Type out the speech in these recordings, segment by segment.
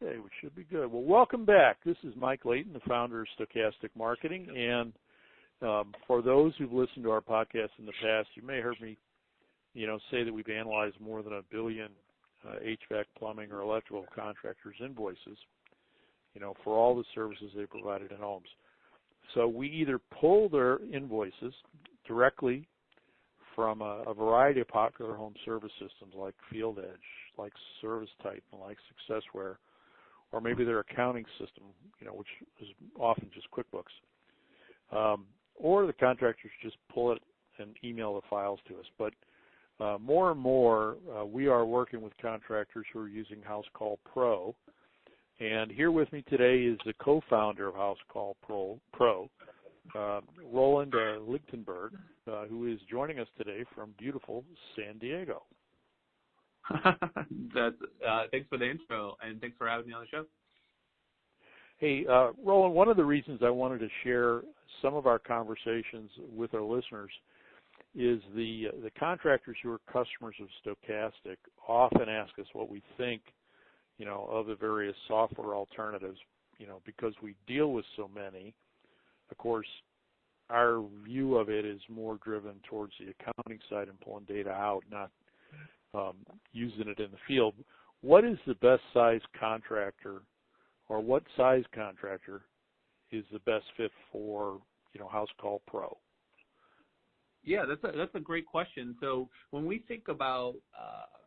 Okay, we should be good. Well, welcome back. This is Mike Layton, the founder of Stochastic Marketing. And for those who've listened to our podcast in the past, you may have heard me, say that we've analyzed more than 1 billion HVAC, plumbing, or electrical contractors' invoices, for all the services they provided in homes. So we either pull their invoices directly from a variety of popular home service systems like Field Edge, like ServiceTitan, like Successware, or maybe their accounting system, which is often just QuickBooks. Or the contractors just pull it and email the files to us. But more and more, we are working with contractors who are using House Call Pro. And here with me today is the co-founder of House Call Pro, Roland Ligtenberg, who is joining us today from beautiful San Diego. Thanks for the intro, and thanks for having me on the show. Hey, Roland, one of the reasons I wanted to share some of our conversations with our listeners is the contractors who are customers of Stochastic often ask us what we think, of the various software alternatives, because we deal with so many. Of course, our view of it is more driven towards the accounting side and pulling data out, not using it in the field. What is the best size contractor, or what size contractor is the best fit for, House Call Pro? Yeah, that's a great question. So when we think about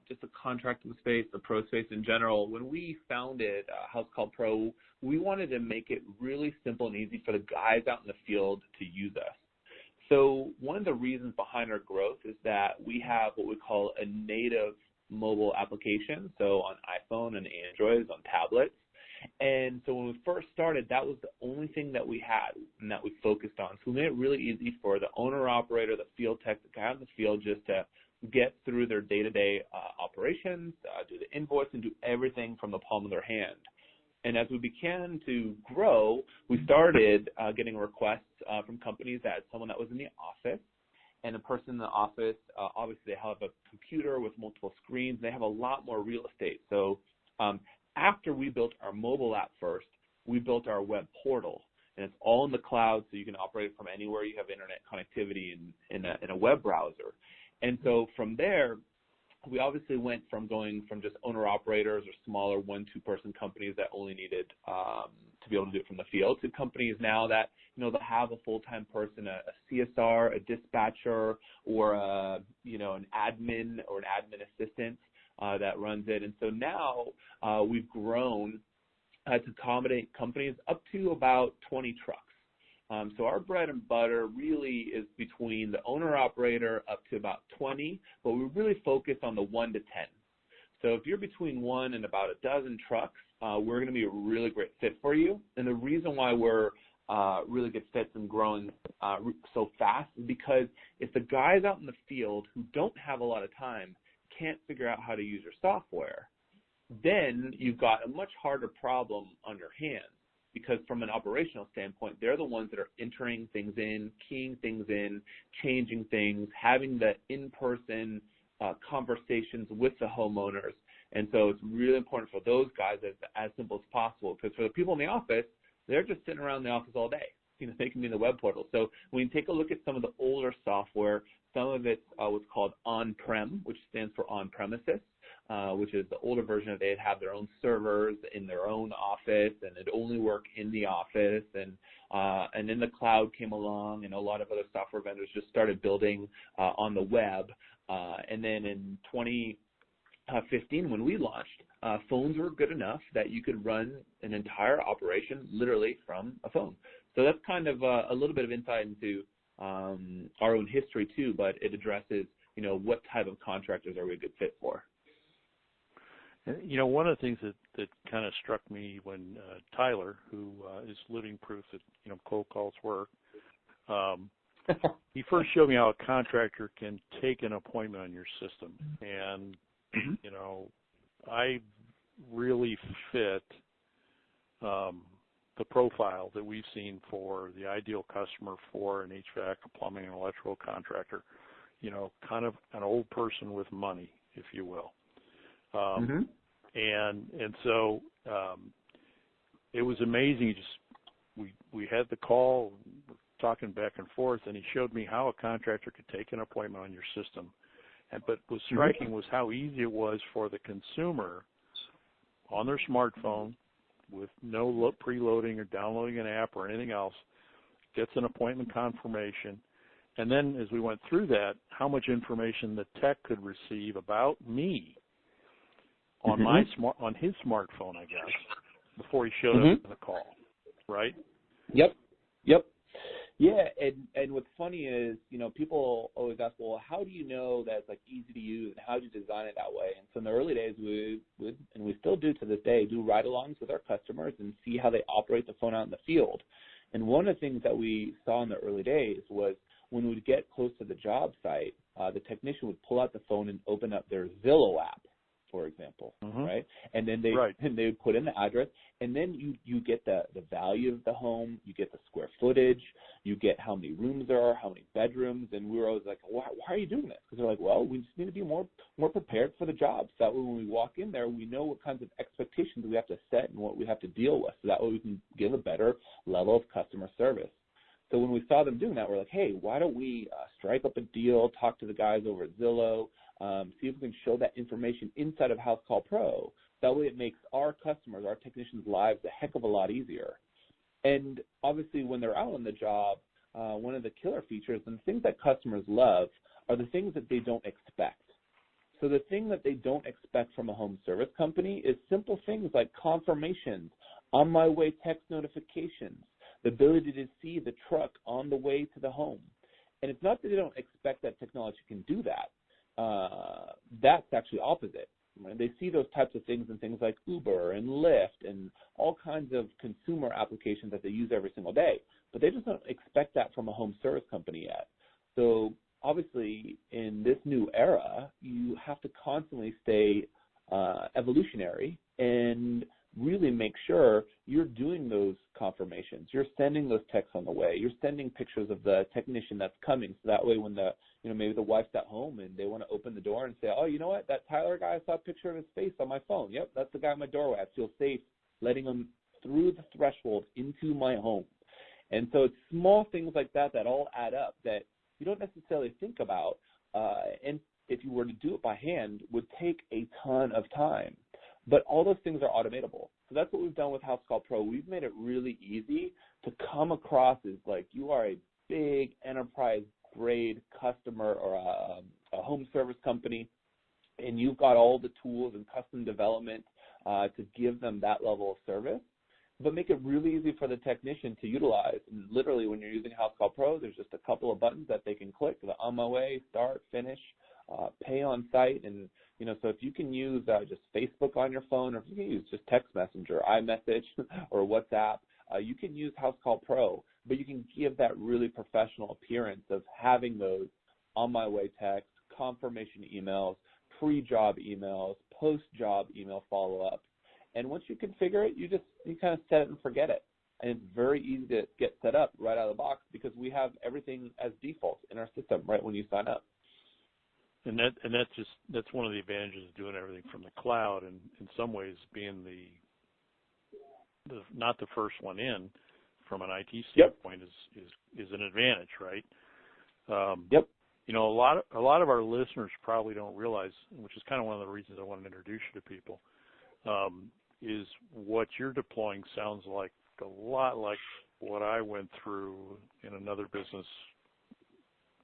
just the contracting space, the pro space in general, when we founded House Call Pro, we wanted to make it really simple and easy for the guys out in the field to use us. So one of the reasons behind our growth is that we have what we call a native mobile application, so on iPhone and Androids, on tablets. And so when we first started, that was the only thing that we had and that we focused on. So we made it really easy for the owner-operator, the field tech, the guy in the field, just to get through their day-to-day operations, do the invoice, and do everything from the palm of their hand. And as we began to grow, we started getting requests from companies that had someone that was in the office. And a person in the office, obviously they have a computer with multiple screens. They have a lot more real estate. So after we built our mobile app first, we built our web portal. And it's all in the cloud, so you can operate from anywhere you have internet connectivity in a web browser. And so from there, we obviously went from going from just owner-operators or smaller 1-2 person companies that only needed to be able to do it from the field to companies now that, that have a full-time person, a CSR, a dispatcher, or an admin or an admin assistant that runs it. And so now we've grown to accommodate companies up to about 20 trucks. So our bread and butter really is between the owner-operator up to about 20, but we really focus on the 1 to 10. So if you're between 1 and about a dozen trucks, we're going to be a really great fit for you. And the reason why we're really good fits and growing so fast is because if the guys out in the field who don't have a lot of time can't figure out how to use your software, then you've got a much harder problem on your hands. Because from an operational standpoint, they're the ones that are entering things in, keying things in, changing things, having the in-person conversations with the homeowners. And so it's really important for those guys as simple as possible. Because for the people in the office, they're just sitting around the office all day. They can be in the web portal. So when you take a look at some of the older software, some of it's what's called on-prem, which stands for on-premises. Which is the older version of they'd have their own servers in their own office, and it'd only work in the office. And then the cloud came along, and a lot of other software vendors just started building on the web. And then in 2015, when we launched, phones were good enough that you could run an entire operation literally from a phone. So that's kind of a little bit of insight into our own history too, but it addresses, what type of contractors are we a good fit for. One of the things that kind of struck me when Tyler, who is living proof that, cold calls work, he first showed me how a contractor can take an appointment on your system. And, I really fit the profile that we've seen for the ideal customer for an HVAC, plumbing, and electrical contractor, kind of an old person with money, if you will. And so it was amazing. We had the call, talking back and forth, and he showed me how a contractor could take an appointment on your system. But what was striking was how easy it was for the consumer on their smartphone with no preloading or downloading an app or anything else, gets an appointment confirmation. And then as we went through that, how much information the tech could receive about me on on his smartphone, I guess, before he showed up on the call, right? Yep. Yeah, and what's funny is, people always ask, well, how do you know that it's like easy to use, and how do you design it that way? And so in the early days, we would, and we still do to this day, do ride-alongs with our customers and see how they operate the phone out in the field. And one of the things that we saw in the early days was when we'd get close to the job site, the technician would pull out the phone and open up their Zillow app, for example, right? And then they would put in the address, and then you get the value of the home, you get the square footage, you get how many rooms there are, how many bedrooms, and we were always like, why are you doing this? Because they're like, well, we just need to be more prepared for the job, so that way when we walk in there, we know what kinds of expectations we have to set and what we have to deal with, so that way we can give a better level of customer service. So when we saw them doing that, we're like, hey, why don't we strike up a deal, talk to the guys over at Zillow, see if we can show that information inside of House Call Pro. That way it makes our customers, our technicians' lives a heck of a lot easier. And obviously when they're out on the job, one of the killer features and things that customers love are the things that they don't expect. So the thing that they don't expect from a home service company is simple things like confirmations, on my way text notifications, the ability to see the truck on the way to the home. And it's not that they don't expect that technology can do that. That's actually opposite. Right? They see those types of things in things like Uber and Lyft and all kinds of consumer applications that they use every single day. But they just don't expect that from a home service company yet. So obviously in this new era, you have to constantly stay evolutionary and really make sure you're doing those confirmations. You're sending those texts on the way. You're sending pictures of the technician that's coming. So that way when maybe the wife's at home and they want to open the door and say, oh, you know what, that Tyler guy, I saw a picture of his face on my phone. Yep, that's the guy at my doorway. I feel safe letting him through the threshold into my home. And so it's small things like that that all add up that you don't necessarily think about. And if you were to do it by hand, would take a ton of time. But all those things are automatable. So that's what we've done with House Call Pro. We've made it really easy to come across as like you are a big enterprise-grade customer or a home service company, and you've got all the tools and custom development to give them that level of service, but make it really easy for the technician to utilize. And literally, when you're using House Call Pro, there's just a couple of buttons that they can click, the on my way, start, finish, pay on site, and so if you can use just Facebook on your phone, or if you can use just text messenger, iMessage, or WhatsApp, you can use House Call Pro, but you can give that really professional appearance of having those on my way text, confirmation emails, pre-job emails, post-job email follow-up. And once you configure it, you kind of set it and forget it. And it's very easy to get set up right out of the box because we have everything as default in our system right when you sign up. And that's one of the advantages of doing everything from the cloud, and in some ways being the not the first one in from an IT standpoint is an advantage, right? A lot of our listeners probably don't realize, which is kind of one of the reasons I want to introduce you to people, is what you're deploying sounds like a lot like what I went through in another business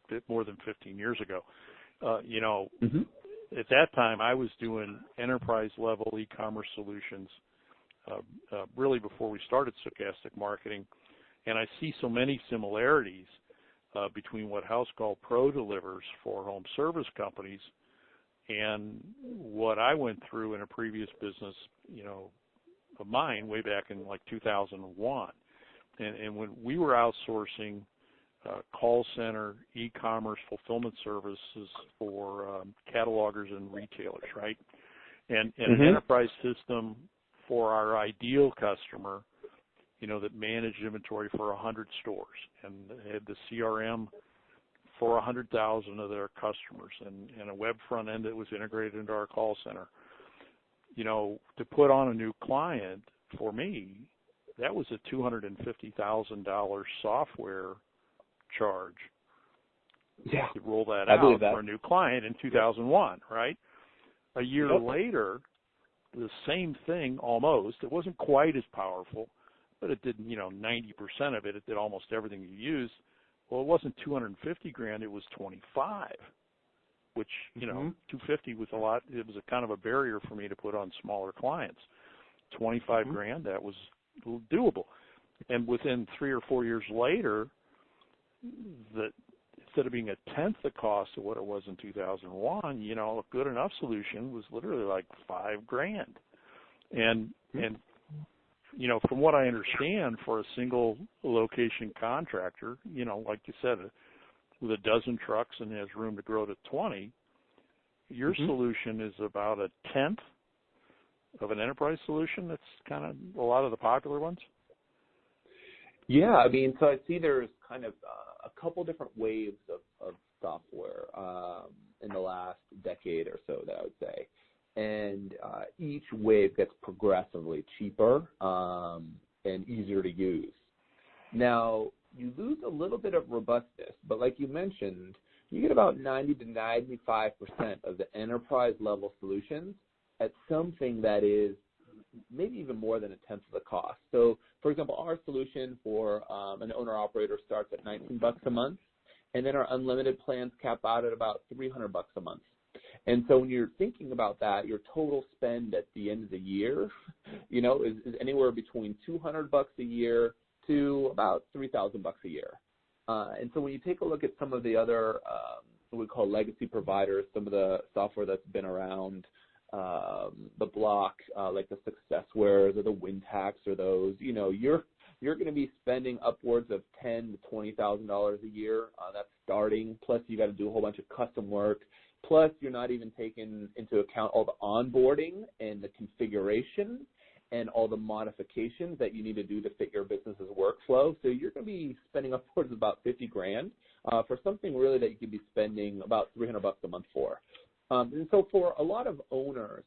a bit more than 15 years ago. At that time, I was doing enterprise-level e-commerce solutions really before we started Stochastic Marketing, and I see so many similarities between what House Call Pro delivers for home service companies and what I went through in a previous business, of mine way back in like 2001. And when we were outsourcing call center, e-commerce fulfillment services for catalogers and retailers, right? And an enterprise system for our ideal customer, that managed inventory for 100 stores and had the CRM for 100,000 of their customers and a web front end that was integrated into our call center. to put on a new client for me, that was a $250,000 software charge. Yeah. To roll that I believe out that. for a new client in 2001, right? A year later, the same thing almost. It wasn't quite as powerful, but it did, 90% of it. It did almost everything you used. Well, it wasn't $250,000. It was 25, which, 250 was a lot. It was a kind of a barrier for me to put on smaller clients. 25 grand, that was doable. And within 3 or 4 years later, instead of being a tenth the cost of what it was in 2001, a good enough solution was literally like $5,000. And from what I understand, for a single location contractor, like you said, with a dozen trucks and has room to grow to 20, your solution is about a tenth of an enterprise solution. That's kind of a lot of the popular ones. Yeah, I mean, so I see there's kind of a couple different waves of software in the last decade or so, that I would say. And each wave gets progressively cheaper and easier to use. Now, you lose a little bit of robustness, but like you mentioned, you get about 90 to 95% of the enterprise level solutions at something that is maybe even more than a tenth of the cost. So, for example, our solution for an owner-operator starts at $19 a month, and then our unlimited plans cap out at about $300 a month. And so when you're thinking about that, your total spend at the end of the year, is anywhere between $200 a year to about $3,000 a year. And so when you take a look at some of the other what we call legacy providers, some of the software that's been around the block, like the Successwares or the Wintax or those, you're going to be spending upwards of $10,000 to $20,000 a year. That's starting. Plus, you got to do a whole bunch of custom work. Plus, you're not even taking into account all the onboarding and the configuration and all the modifications that you need to do to fit your business's workflow. So you're going to be spending upwards of about $50,000 for something really that you could be spending about $300 a month for. And so for a lot of owners,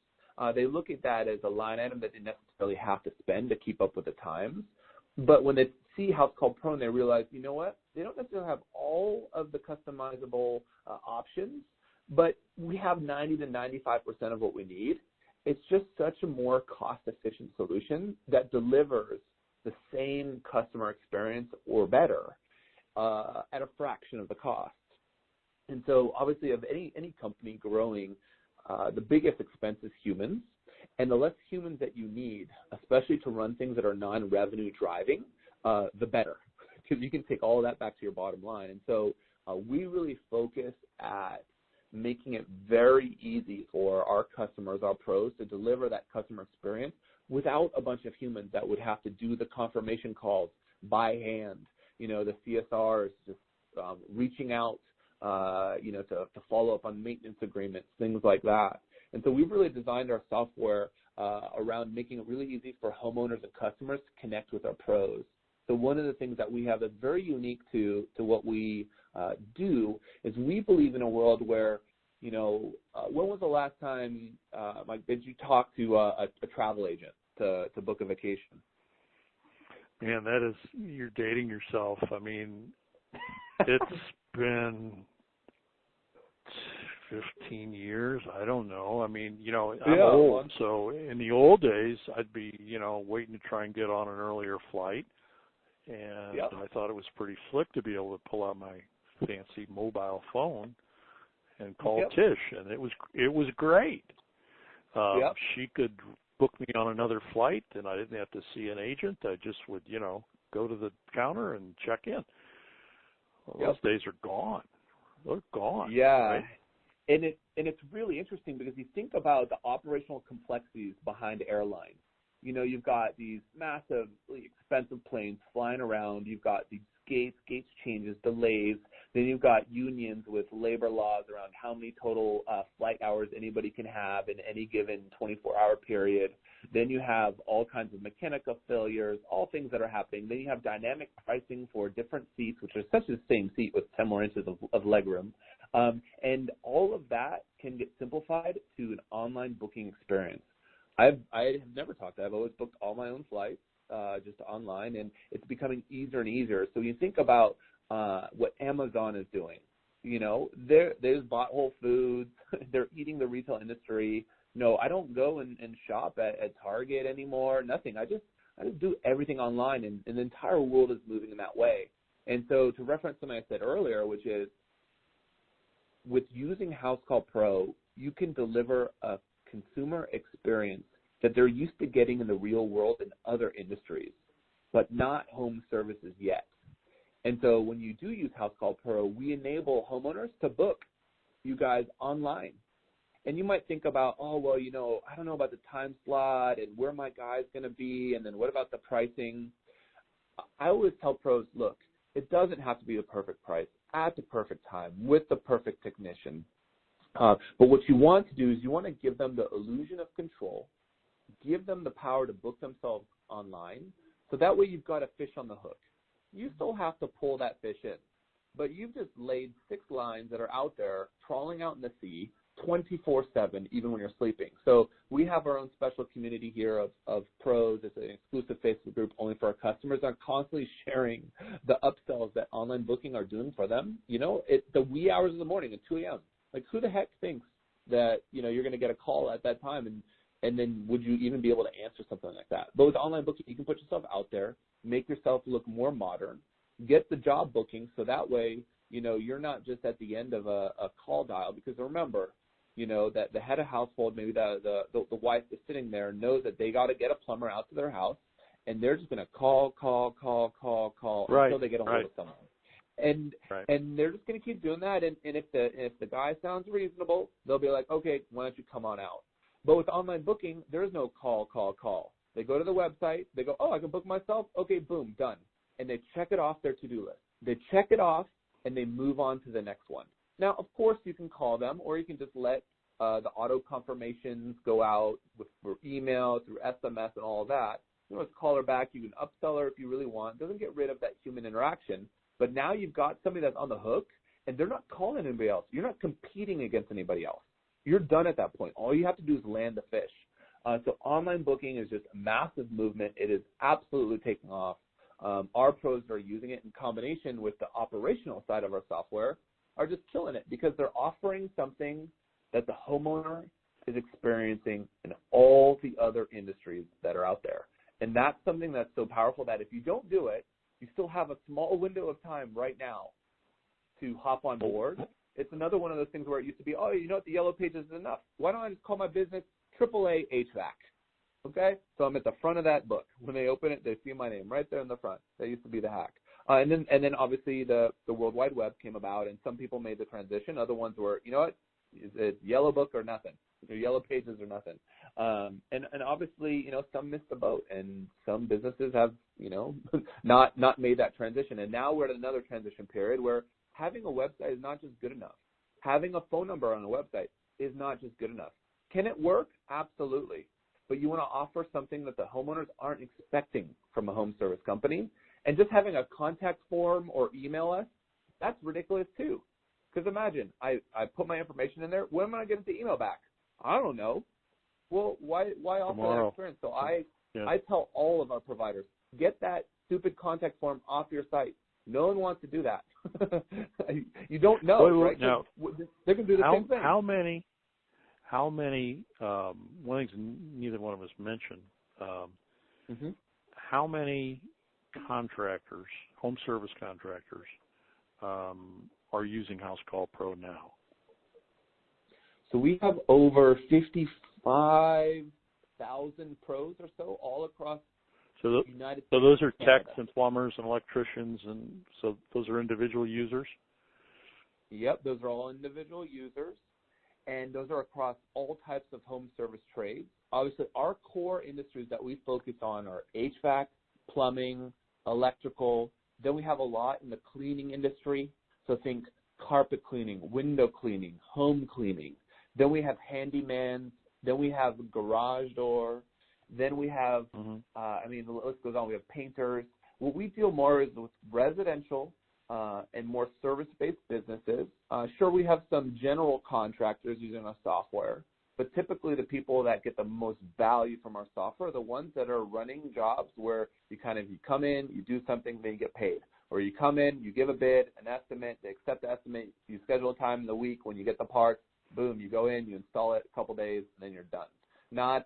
they look at that as a line item that they necessarily have to spend to keep up with the times. But when they see House Call Pro and they realize, you know what, they don't necessarily have all of the customizable options, but we have 90 to 95% of what we need. It's just such a more cost-efficient solution that delivers the same customer experience or better at a fraction of the cost. And so obviously of any company growing, the biggest expense is humans. And the less humans that you need, especially to run things that are non-revenue driving, the better, because you can take all of that back to your bottom line. And so we really focus at making it very easy for our customers, our pros, to deliver that customer experience without a bunch of humans that would have to do the confirmation calls by hand, the CSRs, just reaching out, to follow up on maintenance agreements, things like that. And so we've really designed our software around making it really easy for homeowners and customers to connect with our pros. So one of the things that we have that's very unique to what we do is we believe in a world where, when was the last time, Mike, did you talk to a travel agent to book a vacation? Man, you're dating yourself. I mean, it's been 15 years. I don't know. I mean, I'm old. So in the old days, I'd be, waiting to try and get on an earlier flight. And I thought it was pretty slick to be able to pull out my fancy mobile phone and call Tish, and it was great. She could book me on another flight, and I didn't have to see an agent. I just would, go to the counter and check in. Well, those days are gone. They're gone. Yeah. Right? And it's really interesting because you think about the operational complexities behind airlines. You've got these massively expensive planes flying around. You've got these gates changes, delays. Then you've got unions with labor laws around how many total flight hours anybody can have in any given 24-hour period. Then you have all kinds of mechanical failures, all things that are happening. Then you have dynamic pricing for different seats, which are essentially the same seat with 10 more inches of legroom. And all of that can get simplified to an online booking experience. I have never talked to. I've always booked all my own flights just online, and it's becoming easier and easier. So you think about what Amazon is doing. You know, they've bought Whole Foods. They're eating the retail industry. No, I don't go and shop at Target anymore. Nothing. I just do everything online, and the entire world is moving in that way. And so to reference something I said earlier, which is with using House Call Pro, you can deliver a consumer experience that they're used to getting in the real world in other industries, but not home services yet. And so when you do use House Call Pro, we enable homeowners to book you guys online. And you might think about, oh, well, you know, I don't know about the time slot and where my guy's going to be, and then what about the pricing? I always tell pros, look, it doesn't have to be the perfect price at the perfect time with the perfect technician. But what you want to do is you want to give them the illusion of control, give them the power to book themselves online, so that way you've got a fish on the hook. You still have to pull that fish in, but you've just laid 6 lines that are out there trawling out in the sea 24/7, even when you're sleeping. So we have our own special community here of pros. It's an exclusive Facebook group only for our customers. I'm constantly sharing the upsells that online booking are doing for them. You know, it's the wee hours of the morning at 2 a.m. Like, who the heck thinks that, you know, you're going to get a call at that time, and then would you even be able to answer something like that? But with online booking, you can put yourself out there, make yourself look more modern, get the job booking, so that way, you know, you're not just at the end of a call dial. Because remember, you know, that the head of household, maybe the wife is sitting there, knows that they got to get a plumber out to their house, and they're just going to call right, until they get a hold of someone. And they're just going to keep doing that. And if the guy sounds reasonable, they'll be like, okay, why don't you come on out? But with online booking, there's no call. They go to the website. They go, oh, I can book myself? Okay, boom, done. And they check it off their to-do list. They check it off, and they move on to the next one. Now, of course, you can call them, or you can just let the auto confirmations go out through email, through SMS, and all of that. You know, call her back. You can upsell her if you really want. It doesn't get rid of that human interaction. But now you've got somebody that's on the hook, and they're not calling anybody else. You're not competing against anybody else. You're done at that point. All you have to do is land the fish. So online booking is just a massive movement. It is absolutely taking off. Our pros that are using it in combination with the operational side of our software are just killing it, because they're offering something that the homeowner is experiencing in all the other industries that are out there. And that's something that's so powerful that if you don't do it, you still have a small window of time right now to hop on board. It's another one of those things where it used to be, oh, you know what, the yellow pages is enough. Why don't I just call my business AAA HVAC? Okay? So I'm at the front of that book. When they open it, they see my name right there in the front. That used to be the hack. And then obviously the World Wide Web came about, and some people made the transition. Other ones were, you know what, it's yellow book or nothing. Yellow pages or nothing. And obviously, you know, some missed the boat, and some businesses have, you know, not made that transition. And now we're at another transition period where having a website is not just good enough. Having a phone number on a website is not just good enough. Can it work? Absolutely. But you want to offer something that the homeowners aren't expecting from a home service company. And just having a contact form or email us, that's ridiculous too. Because imagine, I put my information in there. When am I going to get the email back? I don't know. Well, why offer that experience? So I tell all of our providers, get that stupid contact form off your site. No one wants to do that. You don't know, right? Now, they're going to do the same thing. How many, one of the things neither one of us mentioned, how many contractors, home service contractors, are using House Call Pro now? So we have over 55,000 pros or so all across the United States. So those are techs and plumbers and electricians, and so those are individual users? Yep, those are all individual users, and those are across all types of home service trades. Obviously, our core industries that we focus on are HVAC, plumbing, electrical. Then we have a lot in the cleaning industry. So think carpet cleaning, window cleaning, home cleaning. Then we have handyman. Then we have garage door. Then we have, the list goes on. We have painters. What we deal more is with residential and more service-based businesses. Sure, we have some general contractors using our software. But typically the people that get the most value from our software are the ones that are running jobs where you come in, you do something, then you get paid. Or you come in, you give a bid, an estimate, they accept the estimate, you schedule a time in the week when you get the parts, boom, you go in, you install it, a couple days, and then you're done. Not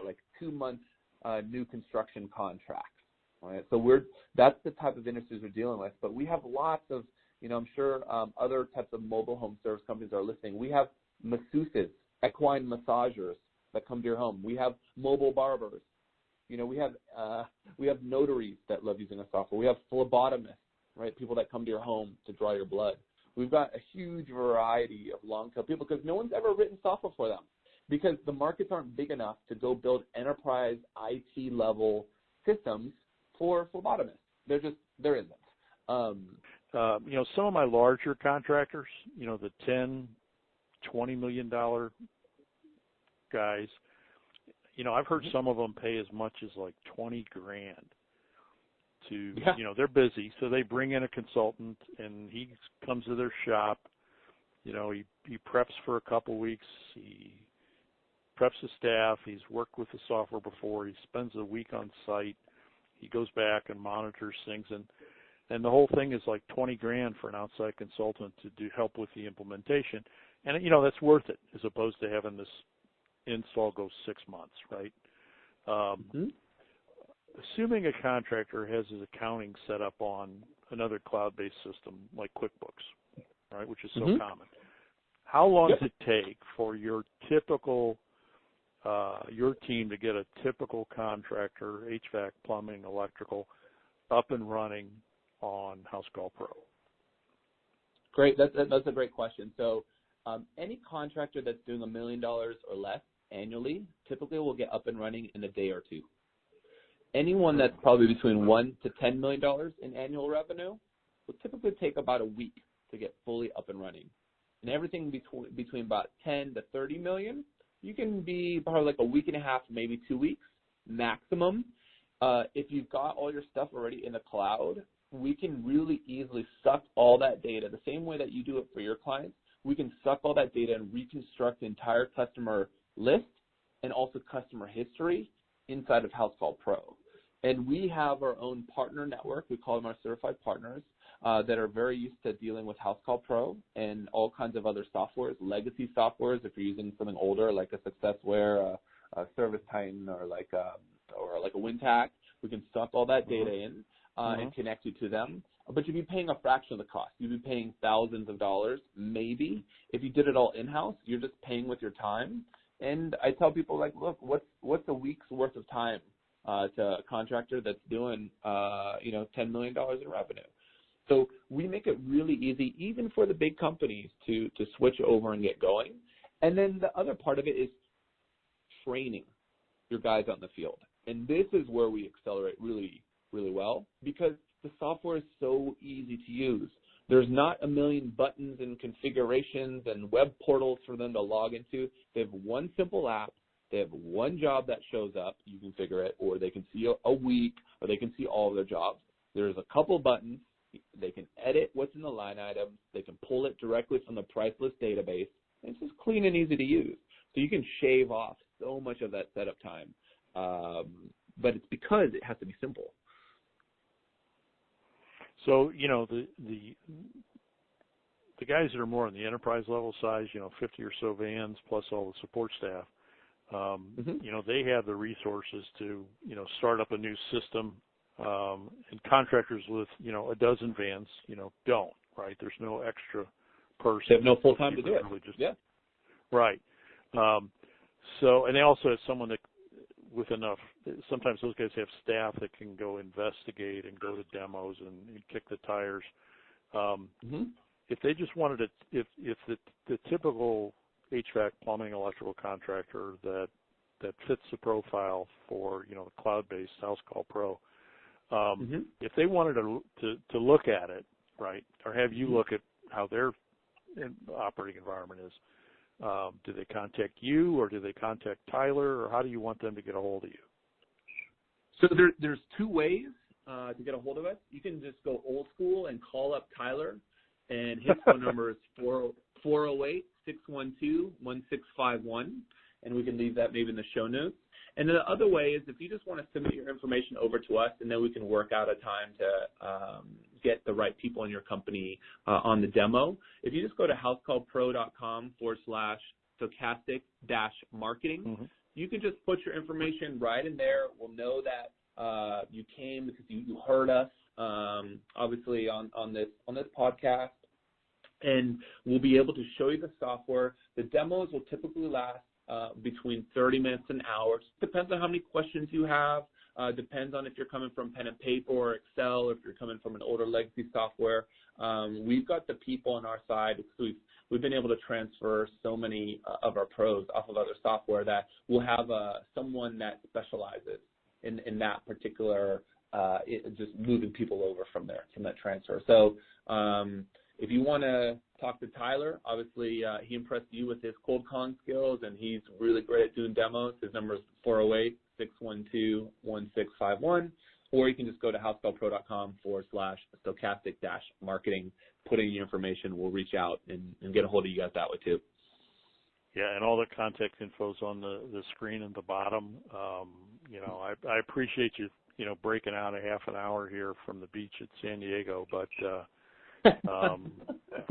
like 2 months new construction contracts. Right? So that's the type of industries we're dealing with. But we have lots of, I'm sure other types of mobile home service companies are listening. We have masseuses, equine massagers that come to your home. We have mobile barbers. We have notaries that love using our software. We have phlebotomists, right? People that come to your home to draw your blood. We've got a huge variety of long-tail people because no one's ever written software for them because the markets aren't big enough to go build enterprise IT level systems for phlebotomists. There isn't. Some of my larger contractors, the $10, $20 million guys, I've heard some of them pay as much as like $20,000 to, they're busy, so they bring in a consultant and he comes to their shop. He preps for a couple weeks. He preps the staff. He's worked with the software before. He spends a week on site. He goes back and monitors things, and the whole thing is like $20,000 for an outside consultant to help with the implementation. And that's worth it as opposed to having this install go 6 months, right? Assuming a contractor has his accounting set up on another cloud-based system like QuickBooks, right, which is so common, how long does it take for your typical your team to get a typical contractor, HVAC, plumbing, electrical, up and running on HouseCall Pro? Great. That's a great question. So any contractor that's doing $1 million or less annually typically will get up and running in a day or two. Anyone that's probably between $1 to $10 million in annual revenue will typically take about a week to get fully up and running. And everything between about 10 to 30 million, you can be probably like a week and a half, maybe 2 weeks maximum. If you've got all your stuff already in the cloud, we can really easily suck all that data the same way that you do it for your clients. We can suck all that data and reconstruct the entire customer list and also customer history inside of HouseCall Pro. And we have our own partner network. We call them our certified partners that are very used to dealing with HouseCall Pro and all kinds of other softwares, legacy softwares. If you're using something older like a SuccessWare, a ServiceTitan, or like a WinTac, we can suck all that data in and connect you to them. But you'd be paying a fraction of the cost. You'd be paying thousands of dollars, maybe. If you did it all in-house, you're just paying with your time. And I tell people, like, look, what's a week's worth of time to a contractor that's doing, $10 million in revenue? So we make it really easy, even for the big companies, to switch over and get going. And then the other part of it is training your guys out in the field. And this is where we accelerate really, really well because the software is so easy to use. There's not a million buttons and configurations and web portals for them to log into. They have one simple app. They have one job that shows up. You configure it, or they can see a week, or they can see all of their jobs. There's a couple buttons. They can edit what's in the line items. They can pull it directly from the price list database. And it's just clean and easy to use. So you can shave off so much of that setup time. But it's because it has to be simple. So, the guys that are more on the enterprise level size, 50 or so vans plus all the support staff, they have the resources to, start up a new system. And contractors with, a dozen vans, don't, right? There's no extra person. They have no full time to do it. Really Right. So, and they also have someone that, with enough, sometimes those guys have staff that can go investigate and go to demos and kick the tires. If they just wanted to, if the typical HVAC, plumbing, electrical contractor that fits the profile for, the cloud-based HouseCall Pro, if they wanted to look at it, right, or have you look at how their operating environment is, do they contact you or do they contact Tyler, or how do you want them to get a hold of you? So there's two ways to get a hold of us. You can just go old school and call up Tyler, and his phone number is 408-612-1651. and we can leave that maybe in the show notes. And then the other way is if you just want to submit your information over to us, and then we can work out a time to get the right people in your company on the demo. If you just go to housecallpro.com/stochastic-marketing, you can just put your information right in there. We'll know that you came because you heard us, obviously on this podcast, and we'll be able to show you the software. The demos will typically last between 30 minutes and an hour. Depends on how many questions you have. Depends on if you're coming from pen and paper or Excel, or if you're coming from an older legacy software. We've got the people on our side. We've been able to transfer so many of our pros off of other software that we'll have someone that specializes in that particular, just moving people over from that transfer. So if you want to talk to Tyler, obviously he impressed you with his cold calling skills, and he's really great at doing demos. His number is 408-612-1651, or you can just go to housecallpro.com/stochastic-marketing, put in your information. We'll reach out and get a hold of you guys that way too. Yeah, and all the contact info's on the screen at the bottom. I appreciate you, breaking out a half an hour here from the beach at San Diego, but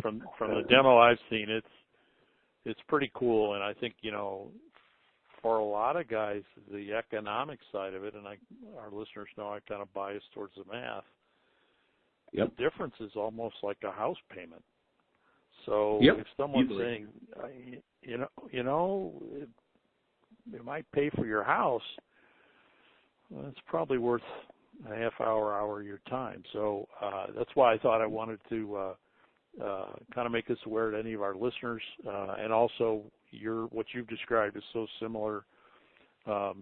from the demo I've seen, it's pretty cool, and I think for a lot of guys, the economic side of it, and our listeners know I kind of bias towards the math. Yep. The difference is almost like a house payment. So if someone's saying, it might pay for your house, well, it's probably worth a half hour of your time. So that's why I thought I wanted to kind of make this aware to any of our listeners, and also what you've described is so similar, to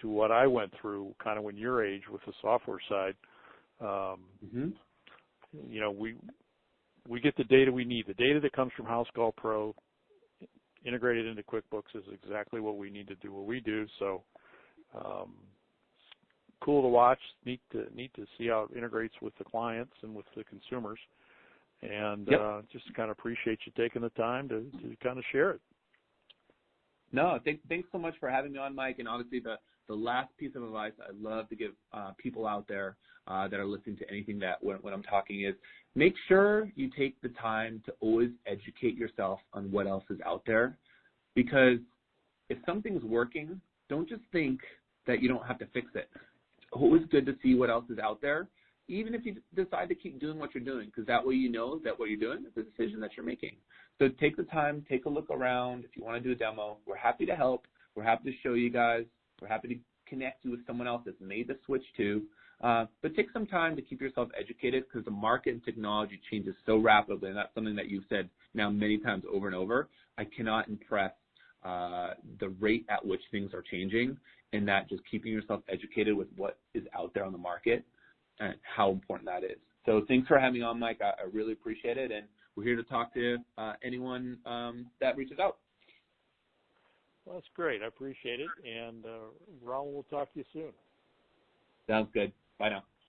what I went through kind of when your age with the software side. We get the data we need. The data that comes from House Call Pro integrated into QuickBooks is exactly what we need to do what we do. So cool to watch, neat to see how it integrates with the clients and with the consumers. And just kind of appreciate you taking the time to kind of share it. No, thanks so much for having me on, Mike. And obviously the last piece of advice I'd love to give people out there that are listening to anything that when I'm talking is make sure you take the time to always educate yourself on what else is out there. Because if something's working, don't just think that you don't have to fix it. It's always good to see what else is out there, even if you decide to keep doing what you're doing, because that way you know that what you're doing is a decision that you're making. So take the time, take a look around. If you want to do a demo, we're happy to help. We're happy to show you guys. We're happy to connect you with someone else that's made the switch too. But take some time to keep yourself educated, because the market and technology changes so rapidly, and that's something that you've said now many times over and over. I cannot impress the rate at which things are changing, and that just keeping yourself educated with what is out there on the market and how important that is. So thanks for having me on, Mike. I really appreciate it, and we're here to talk to anyone that reaches out. Well, that's great. I appreciate it, and Roland, we'll talk to you soon. Sounds good. Bye now.